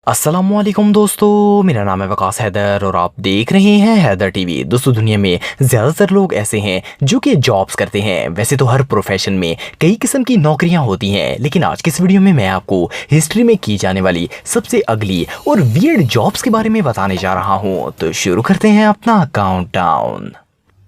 السلام علیکم دوستو، میرا نام ہے وقاص حیدر اور آپ دیکھ رہے ہیں حیدر ٹی وی۔ دوستو دنیا میں زیادہ تر لوگ ایسے ہیں جو کہ جابز کرتے ہیں۔ ویسے تو ہر پروفیشن میں کئی قسم کی نوکریاں ہوتی ہیں، لیکن آج کی اس ویڈیو میں آپ کو ہسٹری میں کی جانے والی سب سے اگلی اور ویئرڈ جابز کے بارے میں بتانے جا رہا ہوں۔ تو شروع کرتے ہیں اپنا کاؤنٹ ڈاؤن۔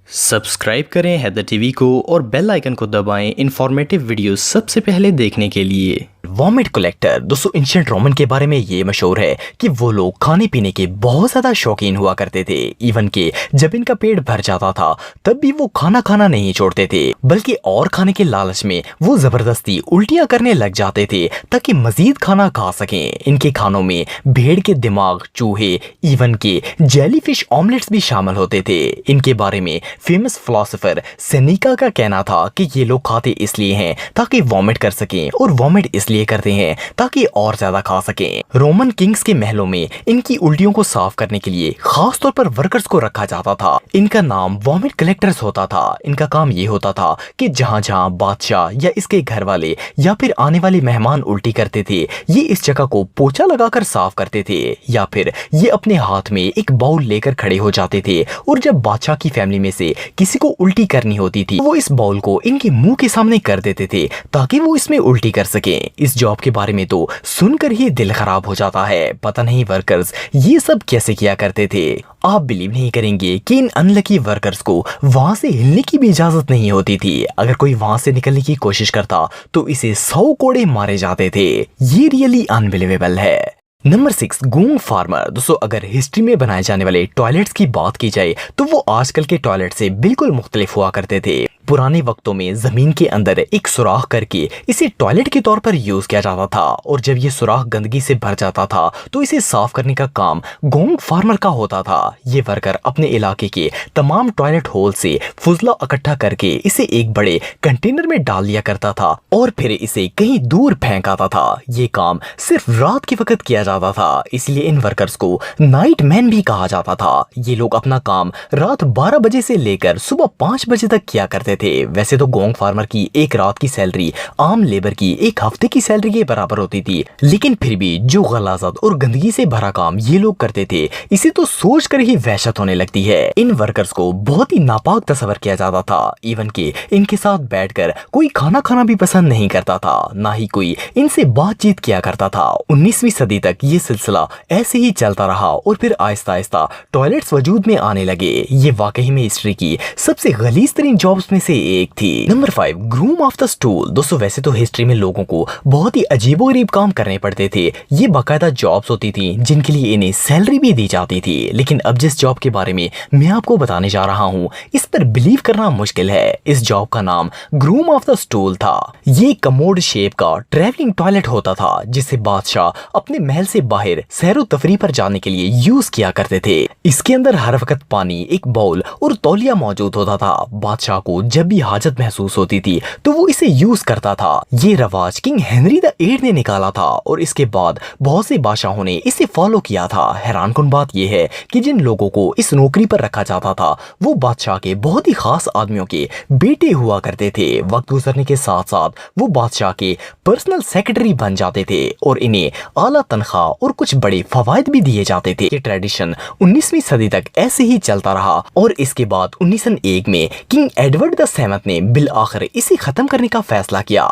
سبسکرائب کریں حیدر ٹی وی کو اور بیل آئیکن کو دبائیں انفارمیٹیو ویڈیوز سب سے پہلے دیکھنے کے لیے۔ وامٹ کلیکٹر دوستو اینشنٹ رومن کے بارے میں یہ مشہور ہے کہ وہ لوگ کھانے پینے کے بہت زیادہ شوقین ہوا کرتے تھے، ایون کہ جب ان کا پیٹ بھر جاتا تھا تب بھی وہ کھانا نہیں چھوڑتے تھے، بلکہ اور کھانے کے لالچ میں وہ زبردستی الٹیاں کرنے لگ جاتے تھے تاکہ مزید کھانا کھا سکیں۔ ان کے کھانوں میں بھیڑ کے دماغ، چوہے، ایون کے جیلی فش آملیٹس بھی شامل ہوتے تھے۔ ان کے بارے میں فیمس فلاسفر سینیکا کا کہنا تھا کہ یہ لوگ کھاتے اس لیے ہیں تاکہ وامٹ کر سکیں، اور وامٹ اس لیے کرتے ہیں تاکہ اور زیادہ کھا سکیں۔ رومن کنگز کے محلوں میں ان کی الٹیوں کو صاف کرنے کے لیے خاص طور پر ورکرز کو رکھا جاتا تھا۔ ان کا نام وامٹ کلیکٹرز ہوتا تھا۔ ان کا کام یہ ہوتا تھا کہ جہاں جہاں بادشاہ یا اس کے گھر والے یا پھر آنے والے مہمان الٹی کرتے تھے، یہ اس جگہ کو پوچھا لگا کر صاف کرتے تھے، یا پھر یہ اپنے ہاتھ میں ایک باؤل لے کر کھڑے ہو جاتے تھے، اور جب بادشاہ کی فیملی میں سے کسی کو الٹی کرنی ہوتی تھی وہ اس باؤل کو ان کے منہ کے سامنے کر دیتے تھے تاکہ وہ اس میں الٹی کر سکیں۔ اس جاب کے بارے میں تو سن کر ہی دل خراب ہو جاتا ہے، پتہ نہیں ورکرز یہ سب کیسے کیا کرتے تھے۔ آپ بلیو نہیں کریں گے کہ ان انلکی ورکرز کو وہاں سے ہلنے کی بھی اجازت نہیں ہوتی تھی۔ اگر کوئی وہاں سے نکلنے کی کوشش کرتا تو اسے 100 کوڑے مارے جاتے تھے۔ یہ ریئلی انبلیویبل ہے۔ نمبر 6 گونگ فارمر دوستو، اگر ہسٹری میں بنائے جانے والے ٹوائلٹس کی بات کی جائے تو وہ آج کل کے ٹوائلٹ سے بالکل مختلف ہوا کرتے تھے۔ پرانے وقتوں میں زمین کے اندر ایک سوراخ کر کے اسے ٹوائلٹ کے طور پر یوز کیا جاتا تھا، اور جب یہ سوراخ گندگی سے بھر جاتا تھا تو اسے صاف کرنے کا کام گونگ فارمر کا ہوتا تھا۔ یہ ورکر اپنے علاقے کے تمام ٹوائلٹ ہول سے فضلہ اکٹھا کر کے اسے ایک بڑے کنٹینر میں ڈال دیا کرتا تھا اور پھر اسے کہیں دور پھینک آتا تھا۔ یہ کام صرف رات کے وقت کیا جاتا تھا، اس لیے ان ورکرز کو نائٹ مین بھی کہا جاتا تھا۔ یہ لوگ اپنا کام رات 12 بجے سے لے کر صبح 5 بجے تک کیا کرتے تھے۔ ویسے تو گونگ فارمر کی ایک رات کی سیلری عام لیبر کی ایک ہفتے کی سیلری کے برابر ہوتی تھی، لیکن پھر بھی جو غلاظت اور گندگی سے بھرا کام یہ لوگ کرتے تھے اسے تو سوچ کر ہی وحشت ہونے لگتی ہے۔ ان ورکرز کو بہت ہی ناپاک تصور کیا جاتا تھا، ایون کہ ان کے ساتھ بیٹھ کر کوئی کھانا بھی پسند نہیں کرتا تھا، نہ ہی کوئی ان سے بات چیت کیا کرتا تھا۔ 19ویں صدی تک یہ سلسلہ ایسے ہی چلتا رہا اور پھر آہستہ آہستہ ٹوائلٹس وجود میں آنے لگے۔ یہ واقعی میں ہسٹری کی سب سے غلیظ ترین جابز میں سے ایک تھی۔ Number 5 groom of the stool دوستو، ویسے تو ہسٹری میں لوگوں کو بہت ہی عجیب و غریب کام کرنے پڑتے تھے۔ یہ باقاعدہ جابز ہوتی تھیں جن کے لیے انہیں سیلری بھی دی جاتی تھی، لیکن اب جس جاب کے بارے میں آپ کو بتانے جا رہا ہوں اس پر بلیو کرنا مشکل ہے۔ اس جاب کا نام گروم آف دا اسٹول تھا۔ یہ کموڈ شیپ کا ٹریولنگ ٹوائلٹ ہوتا تھا جسے بادشاہ اپنے محل سے باہر سیر و تفریح پر جانے کے لیے یوز کیا کرتے تھے۔ اس کے اندر ہر وقت پانی، ایک باؤل اور تولیہ موجود ہوتا تھا۔ بادشاہ کو جب بھی حاجت محسوس ہوتی تھی تو وہ اسے یوز کرتا تھا۔ یہ رواج کنگ ہنری دا 8 نے نکالا تھا اور اس کے بعد بہت سے بادشاہوں نے اسے فالو کیا تھا۔ حیران کن بات یہ ہے کہ جن لوگوں کو اس نوکری پر رکھا جاتا تھا وہ بادشاہ کے بہت ہی خاص آدمیوں کے بیٹے ہوا کرتے تھے۔ وقت گزرنے کے ساتھ ساتھ وہ بادشاہ کے پرسنل سیکرٹری بن جاتے تھے اور انہیں اعلیٰ تنخواہ اور کچھ بڑے فوائد بھی دیے جاتے تھے۔ یہ ٹریڈیشن 19ویں صدی تک ایسے ہی چلتا رہا اور اس کے بعد 1901 میں کنگ ایڈورڈ دا 7 نے بالآخر اسے ختم کرنے کا فیصلہ کیا۔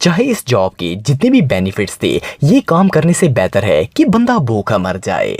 چاہے اس جاب کے جتنے بھی بینیفٹس تھے، یہ کام کرنے سے بہتر ہے کہ بندہ بھوکا مر جائے۔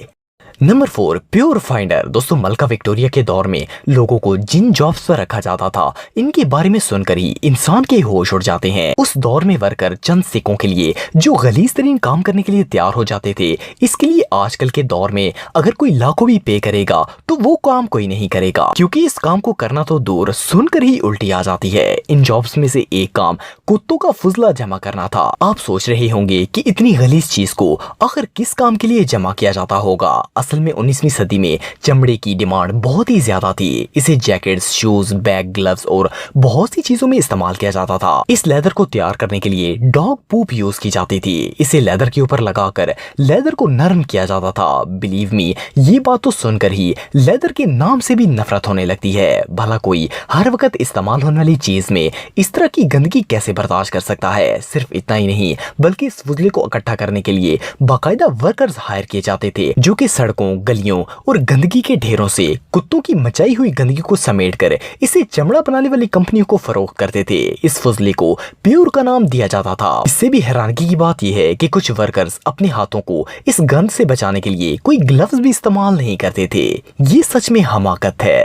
نمبر 4 پیور فائنڈر دوستو، ملکہ وکٹوریہ کے دور میں لوگوں کو جن جابز پر رکھا جاتا تھا ان کے بارے میں سن کر ہی انسان کے ہوش اڑ جاتے ہیں۔ اس دور میں ورکر چند سکوں کے لیے جو غلیظ ترین کام کرنے کے لیے تیار ہو جاتے تھے، اس کے لیے آج کل کے دور میں اگر کوئی لاکھوں بھی پے کرے گا تو وہ کام کوئی نہیں کرے گا، کیونکہ اس کام کو کرنا تو دور، سن کر ہی الٹی آ جاتی ہے۔ ان جابز میں سے ایک کام کتوں کا فضلہ جمع کرنا تھا۔ آپ سوچ رہے ہوں گے کہ اتنی غلیظ چیز کو آخر کس کام کے لیے جمع کیا جاتا ہوگا؟ اصل میں 19ویں صدی میں چمڑے کی ڈیمانڈ بہت ہی زیادہ تھی. اسے جیکٹس، شوز، بیگ، گلوز اور بہت سی چیزوں میں استعمال کیا جاتا تھا. اس لیدر کو تیار کرنے کے لیے ڈاگ پوپ یوز کی جاتی تھی. اسے لیدر کے اوپر لگا کر لیدر کو نرم کیا جاتا تھا. بلیو می، یہ بات تو سن کر ہی لیدر کے نام سے بھی نفرت ہونے لگتی ہے. بھلا کوئی ہر وقت استعمال ہونے والی چیز میں اس طرح کی گندگی کیسے برداشت کر سکتا ہے؟ صرف اتنا ہی نہیں بلکہ اس فضلے کو اکٹھا کرنے کے لیے باقاعدہ ورکرز ہائر کیے جاتے تھے جو کہ سڑکوں، گلیوں اور گندگی کے ڈھیروں سے کتوں کی مچائی ہوئی گندگی کو سمیٹ کر اسے چمڑا بنانے والی کمپنیوں کو فروخت کرتے تھے. اس فضلے کو پیور کا نام دیا جاتا تھا. اس سے بھی حیرانگی کی بات یہ ہے کہ کچھ ورکرز اپنے ہاتھوں کو اس گند سے بچانے کے لیے کوئی گلوز بھی استعمال نہیں کرتے تھے. یہ سچ میں حماقت ہے.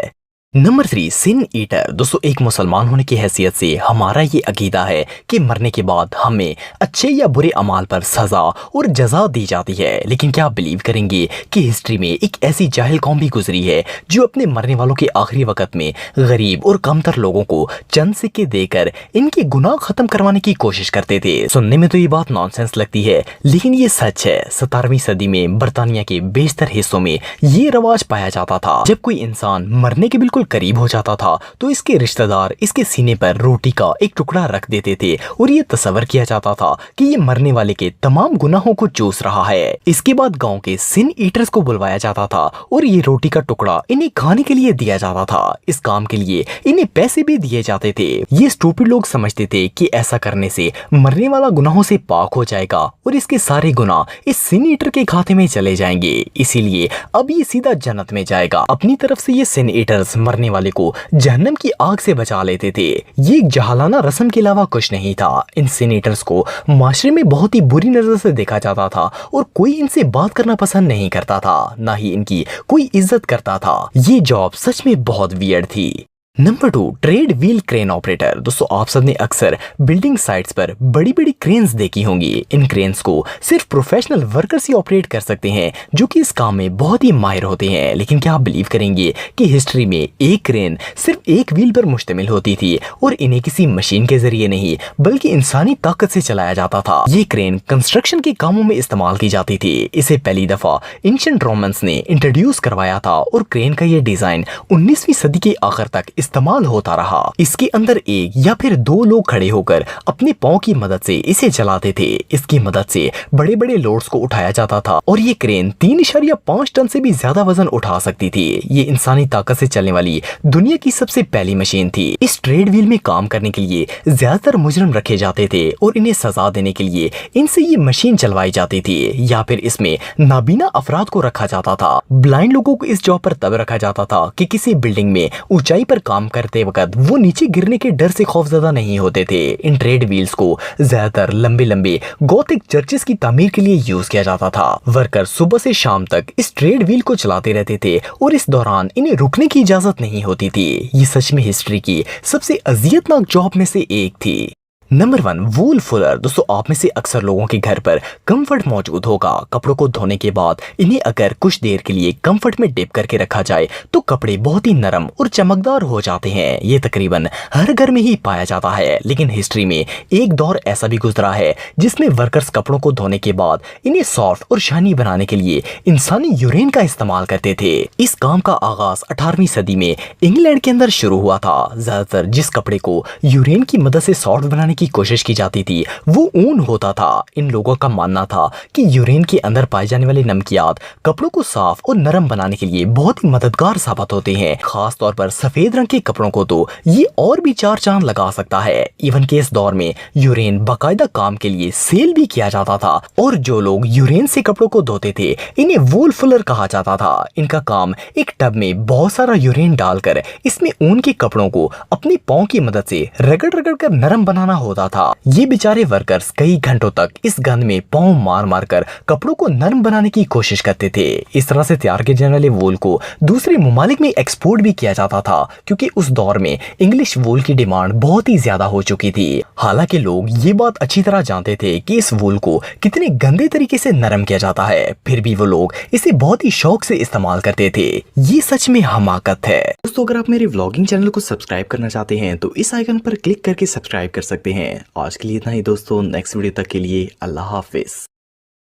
نمبر 3، سن ایٹر. دوستو، ایک مسلمان ہونے کی حیثیت سے ہمارا یہ عقیدہ ہے کہ مرنے کے بعد ہمیں اچھے یا برے اعمال پر سزا اور جزا دی جاتی ہے. لیکن کیا آپ بلیو کریں گے کہ ہسٹری میں ایک ایسی جاہل قوم بھی گزری ہے جو اپنے مرنے والوں کے آخری وقت میں غریب اور کمتر لوگوں کو چند سکے دے کر ان کے گناہ ختم کروانے کی کوشش کرتے تھے؟ سننے میں تو یہ بات نان سینس لگتی ہے لیکن یہ سچ ہے. 17ویں صدی میں برطانیہ کے بیشتر حصوں میں یہ رواج پایا جاتا تھا. جب کوئی انسان مرنے کے بالکل قریب ہو جاتا تھا تو اس کے رشتہ دار اس کے سینے پر روٹی کا ایک ٹکڑا رکھ دیتے تھے اور یہ تصور کیا جاتا تھا کہ یہ مرنے والے کے تمام گناہوں کو چوس رہا ہے. اس کے بعد گاؤں کے سن ایٹرز کو بلوایا جاتا تھا اور یہ روٹی کا ٹکڑا انہیں کھانے کے لیے دیا جاتا تھا. اس کام کے لیے انہیں پیسے بھی دیے جاتے تھے. یہ اسٹوپڈ لوگ سمجھتے تھے کہ ایسا کرنے سے مرنے والا گناہوں سے پاک ہو جائے گا اور اس کے سارے گناہ اس سن ایٹر کے کھاتے میں چلے جائیں گے. اسی لیے اب یہ سیدھا جنت میں جائے گا. اپنی طرف سے یہ سن ایٹرز مرنے والے کو جہنم کی آگ سے بچا لیتے تھے. یہ ایک جہالانہ رسم کے علاوہ کچھ نہیں تھا. ان سینیٹرز کو معاشرے میں بہت ہی بری نظر سے دیکھا جاتا تھا اور کوئی ان سے بات کرنا پسند نہیں کرتا تھا، نہ ہی ان کی کوئی عزت کرتا تھا. یہ جاب سچ میں بہت ویئرڈ تھی. نمبر 2، ٹریڈ ویل کرین آپریٹر. دوستو، آپ سب نے اکثر بلڈنگ سائٹس پر بڑی بڑی کرینز دیکھی ہوں گی. ان کرینز کو صرف پروفیشنل ورکرز ہی آپریٹ کر سکتے ہیں جو کہ اس کام میں بہت ہی ماہر ہوتے ہیں. لیکن کیا آپ بلیو کریں گے کہ ہسٹری میں ایک کرین صرف ایک ویل پر مشتمل ہوتی تھی اور انہیں کسی مشین کے ذریعے نہیں بلکہ انسانی طاقت سے چلایا جاتا تھا. یہ کرین کنسٹرکشن کے کاموں میں استعمال کی جاتی تھی. اسے پہلی دفعہ اینشنٹ رومنز نے انٹروڈیوس کروایا تھا اور کرین کا یہ ڈیزائن 19ویں صدی کے آخر تک استعمال ہوتا رہا. اس کے اندر ایک یا پھر دو لوگ کھڑے ہو کر اپنے پاؤں کی مدد سے اسے چلاتے تھے. اس کی مدد سے بڑے بڑے لوڈز کو اٹھایا جاتا تھا اور یہ کرین 3.5 ٹن سے بھی زیادہ وزن اٹھا سکتی تھی. یہ انسانی طاقت سے چلنے والی دنیا کی سب سے پہلی مشین تھی. اس ٹریڈ ویل میں کام کرنے کے لیے زیادہ تر مجرم رکھے جاتے تھے اور انہیں سزا دینے کے لیے ان سے یہ مشین چلوائی جاتی تھی یا پھر اس میں نابینا افراد کو رکھا جاتا تھا. بلائنڈ لوگوں کو اس جاب پر تب رکھا جاتا تھا کہ کسی بلڈنگ میں اونچائی پر کام کرتے وقت وہ نیچے گرنے کے ڈر سے خوفزدہ نہیں ہوتے تھے. ان ٹریڈ ویلز کو زیادہ تر لمبے لمبے گوتھک چرچز کی تعمیر کے لیے یوز کیا جاتا تھا. ورکر صبح سے شام تک اس ٹریڈ ویل کو چلاتے رہتے تھے اور اس دوران انہیں رکنے کی اجازت نہیں ہوتی تھی. یہ سچ میں ہسٹری کی سب سے اذیت ناک جاب میں سے ایک تھی. نمبر 1، وول فولر. دوستو، آپ میں سے اکثر لوگوں کے گھر پر کمفرٹ موجود ہوگا. کپڑوں کو دھونے کے بعد انہیں اگر کچھ دیر کے لیے کمفرٹ میں ڈپ کر کے رکھا جائے تو کپڑے بہت ہی نرم اور چمکدار ہو جاتے ہیں. یہ تقریباً ہر گھر میں ہی پایا جاتا ہے. لیکن ہسٹری میں ایک دور ایسا بھی گزرا ہے جس میں ورکرز کپڑوں کو دھونے کے بعد انہیں سافٹ اور شائنی بنانے کے لیے انسانی یورین کا استعمال کرتے تھے. اس کام کا آغاز 18ویں صدی میں انگلینڈ کے اندر شروع ہوا تھا. زیادہ تر جس کپڑے کو یورین کی مدد سے سافٹ بنانے کی کوشش کی جاتی تھی وہ اون ہوتا تھا. ان لوگوں کا ماننا تھا کہ یورین کے اندر پائے جانے والے نمکیات کپڑوں کو صاف اور نرم بنانے کے لیے بہت ہی مددگار ثابت ہوتے ہیں. خاص طور پر سفید رنگ کے کپڑوں کو تو یہ اور بھی 4 چاند لگا سکتا ہے. ایون کہ اس دور میں یورین باقاعدہ کام کے لیے سیل بھی کیا جاتا تھا اور جو لوگ یورین سے کپڑوں کو دھوتے تھے انہیں وول فولر کہا جاتا تھا. ان کا کام ایک ٹب میں بہت سارا یورین ڈال کر اس میں اون کے کپڑوں کو اپنے پاؤں کی مدد سے رگڑ رگڑ کر نرم بنانا ہوتا تھا. یہ بیچارے ورکرز کئی گھنٹوں تک اس گند میں پاؤں مار مار کر کپڑوں کو نرم بنانے کی کوشش کرتے تھے. اس طرح سے تیار کیے جانے والے وول کو دوسرے ممالک میں ایکسپورٹ بھی کیا جاتا تھا کیونکہ اس دور میں انگلش وول کی ڈیمانڈ بہت ہی زیادہ ہو چکی تھی. حالانکہ لوگ یہ بات اچھی طرح جانتے تھے کہ اس وول کو کتنے گندے طریقے سے نرم کیا جاتا ہے، پھر بھی وہ لوگ اسے بہت ہی شوق سے استعمال کرتے تھے. یہ سچ میں حماقت ہے. دوستو، اگر آپ میرے ولاگنگ چینل کو سبسکرائب کرنا چاہتے ہیں تو اس آئیکن پر کلک کر کے سبسکرائب کر سکتے ہیں. آج کے لیے اتنا ہی دوستو. نیکسٹ ویڈیو تک کے لیے اللہ حافظ.